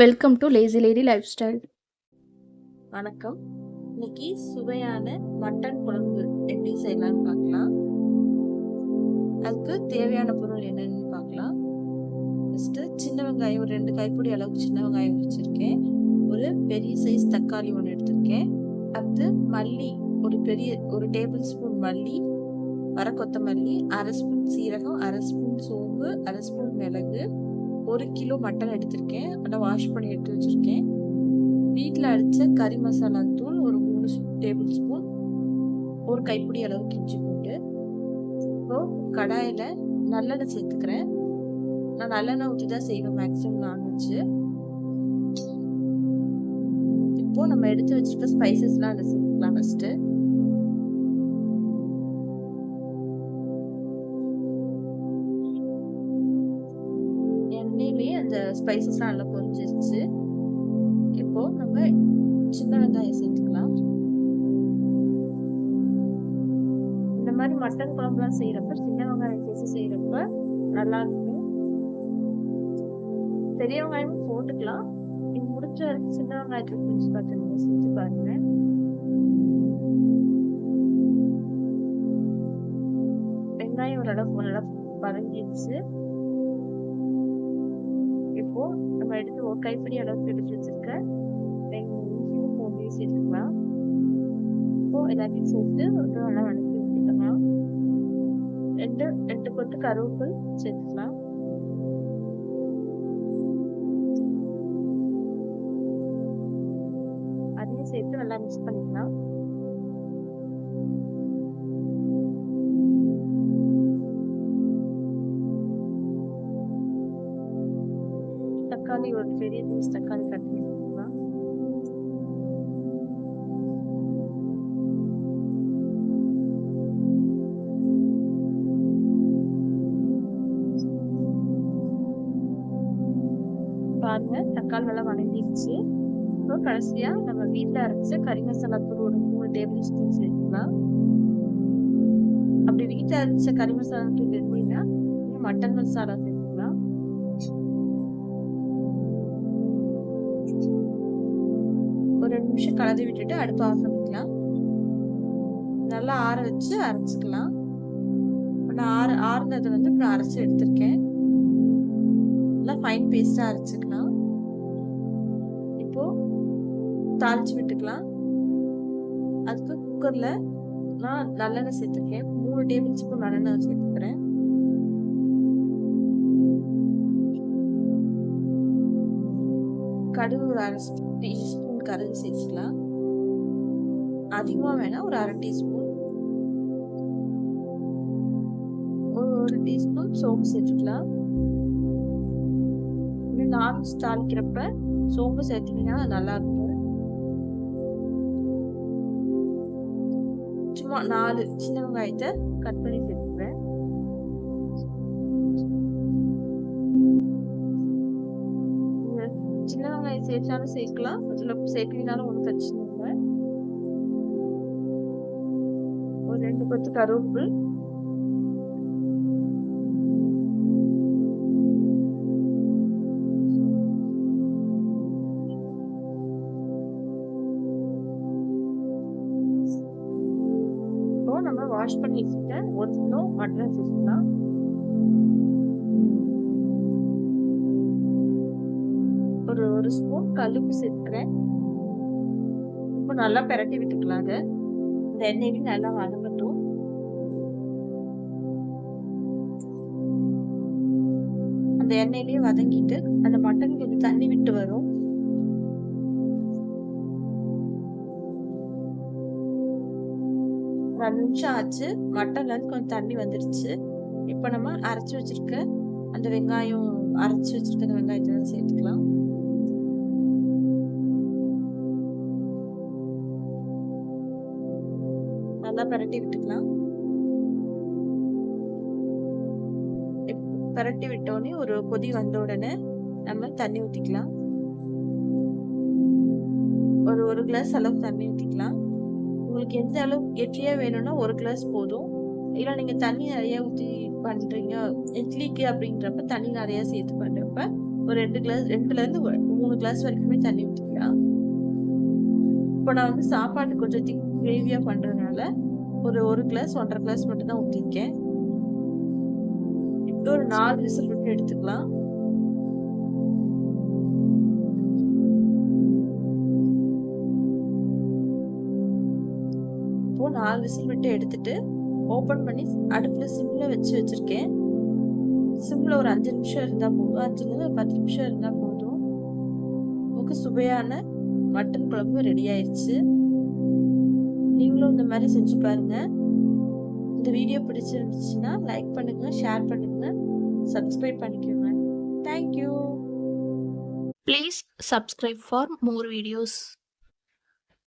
Welcome to lazy lady life style. வணக்கம். இன்னைக்கு சுவையான மட்டன் குழம்பு எப்படி செய்யலாம்னு பார்க்கலாம். அதுக்கு தேவையான பொருள் என்னன்னு பார்க்கலாம். ஃபர்ஸ்ட் சின்ன வெங்காயம் ஒரு 2 கைப்பிடி அளவுக்கு சின்ன வெங்காயம் வச்சிருக்கேன். ஒரு பெரிய சைஸ் தக்காளி ஒன்று எடுத்திருக்கேன். அடுத்து மல்லி ஒரு டேபிள் ஸ்பூன் மல்லி, வர கொத்தமல்லி, 1/2 ஸ்பூன் சீரகம், 1/2 ஸ்பூன் சோம்பு, 1/2 ஸ்பூன் மிளகு, 1 கிலோ மட்டன் எடுத்திருக்கேன். அதை வாஷ் பண்ணி எடுத்து வச்சிருக்கேன். வீட்டில் அடித்த கறி மசாலா தூள் ஒரு 3 டேபிள் ஸ்பூன், ஒரு கைப்பிடி அளவுக்கு இஞ்சி பூண்டு. இப்போ கடாயில் நல்லெண்ணெய் சேர்த்துக்கிறேன். நான் நல்லெண்ணெய் ஊற்றி தான் செய்வேன் மேக்ஸிமம் நான்வெஜ். இப்போ நம்ம எடுத்து வச்சுருக்க ஸ்பைசஸ்லாம் அதை சேர்த்துக்கலாம். ஃபர்ஸ்ட்டு எண்ணெயிலேயே அந்த ஸ்பைசஸ்லாம் நல்லா பொரிஞ்சிருச்சு. இப்போ நம்ம சின்ன வெங்காயம் சேர்த்துக்கலாம். இந்த மாதிரி மட்டன் குழம்புலாம் செய்யறப்ப சின்ன வெங்காயம் சேர்த்து செய்யறப்ப நல்லா இருக்கும். பெரிய வெங்காயமும் போட்டுக்கலாம். இது முடிச்ச வரைக்கும் சின்ன வெங்காயத்துல செஞ்சு பார்த்துருங்க, செஞ்சு பாருங்க. வெங்காயம் ஓரளவுக்கு நல்லா வதங்கிடுச்சு. இப்போ நம்ம எடுத்து ஒரு கைப்பிடி அளவுக்கு எடுத்து வச்சிருக்க இஞ்சியும் பூண்டையும் சேர்த்துக்கலாம். இப்போ எல்லாத்தையும் சேர்த்து நல்லா வதக்கி விட்டுக்கலாம். ரெண்டு கொத்து கருவேப்பிலை சேர்த்துக்கலாம். அதையும் சேர்த்து நல்லா மிக்ஸ் பண்ணிக்கலாம். தக்காளி ஒரு பெரிய பீஸ் தக்காளி கட் பண்ணி வச்சுக்கலாம். பாருங்க, தக்காளி நல்லா வதங்கிடுச்சு. இப்போ கடைசியா நம்ம வீட்டில் அரைச்ச கறி மசாலா தூள் ஒரு 3 டேபிள் ஸ்பூன் சேர்த்துக்கலாம். அப்படி வீட்டில் அரைச்ச கறி மசாலா தூள் எப்படின்னா மட்டன் மசாலா சேர்த்துக்கலாம். ஒரு 2 நிமிஷம் கலந்து விட்டுட்டு அடுப்பு ஆஃப் பண்ணிக்கலாம். நல்லா ஆற வச்சு அரைச்சிக்கலாம். நான் ஆறுனதை இப்போ அரைச்சி எடுத்திருக்கேன். நல்லா ஃபைன் பேஸ்டா அரைச்சிக்கலாம். இப்போ தாளிச்சு விட்டுக்கலாம். அதுக்கு குக்கர்ல நான் நல்லெண்ணெய் சேர்த்துருக்கேன். 3 டேபிள் ஸ்பூன் நல்லெண்ணெய் சேர்த்துக்கிறேன். கடுகு ஒரு 1/2 டீஸ்பூன் கடுகு சேர்த்துக்கலாம். அதிகமா வேணா ஒரு 1/2 டீஸ்பூன், ஒரு டீஸ்பூன் சோம்பு சேர்த்துக்கலாம். நான்வெஜ் தாளிக்கிறப்ப சோம்பு சேர்த்தீங்கன்னா நல்லா இருக்கும். சும்மா 4 சின்ன வெங்காயத்தை கட் பண்ணி சேர்த்துக்கிறேன். சின்ன வெங்காயம் சேர்த்தாலும் சேர்க்கலாம், அதுல சேர்க்கலினாலும் ஒன்றும் பிரச்சனை இல்லை. ஒரு 2 கொத்து கருவேப்பிலை, நம்ம வாஷ் பண்ணி வச்சுட்ட 1 கிலோ மட்டன் சேர்த்துக்கலாம். ஒரு ஸ்பூன் கல்லுப்பு சேர்த்துக்கிறேன். இப்போ நல்லா பிரட்டி விட்டுக்கலாம். அதை இந்த எண்ணெயிலையும் நல்லா வதங்கட்டும். அந்த எண்ணெயிலேயே வதங்கிட்டு அந்த மட்டன் கொஞ்சம் தண்ணி விட்டு வரும். ஒரு 2 நிமிஷம் ஆச்சு. மட்டன்ல இருந்து கொஞ்சம் தண்ணி வந்துருச்சு. இப்போ நம்ம அரைச்சி வச்சிருக்க அந்த வெங்காயம், அரைச்சி வச்சிருக்க அந்த வெங்காயத்தை சேர்த்துக்கலாம். நல்லா பிரட்டி விட்டுக்கலாம். பிரட்டி விட்டோடனே ஒரு கொதி வந்த உடனே நம்ம தண்ணி ஊற்றிக்கலாம். ஒரு கிளாஸ் அளவுக்கு தண்ணி ஊற்றிக்கலாம். உங்களுக்கு எந்த அளவு கெட்டியா வேணும்னா 1 கிளாஸ் போதும். இல்லை நீங்க தண்ணி நிறைய ஊற்றி பண்றீங்க இட்லிக்கு அப்படின்றப்ப தண்ணி நிறைய சேர்த்து பண்றப்ப ஒரு 2லேருந்து 3 கிளாஸ் வரைக்குமே தண்ணி ஊற்றிக்கலாம். இப்போ நான் வந்து சாப்பாடு கொஞ்சம் திக் கிரேவியாக பண்ணுறதுனால ஒரு கிளாஸ் 1.5 கிளாஸ் மட்டும் தான் ஊற்றிருக்கேன். இப்போ ஒரு 4 விசில் விட்டு எடுத்துக்கலாம். இப்போ 4 விசில் விட்டு எடுத்துட்டு ஓப்பன் பண்ணி அடுப்புல சிம்ல வச்சிருக்கேன். சிம்ல ஒரு 5 நிமிஷம் இருந்தா போதும். 5லேருந்து ஒரு 10 நிமிஷம் இருந்தா போதும். நமக்கு சுவையான மட்டன் குழம்பு ரெடி ஆயிடுச்சு. நீங்களும் இந்த மாதிரி செஞ்சு பாருங்க. இந்த வீடியோ பிடிச்சிருந்துச்சுன்னா லைக் பண்ணுங்க, ஷேர் பண்ணுங்க, சப்ஸ்கிரைப் பண்ணிக்கோங்க. Thank you. Please subscribe for more videos.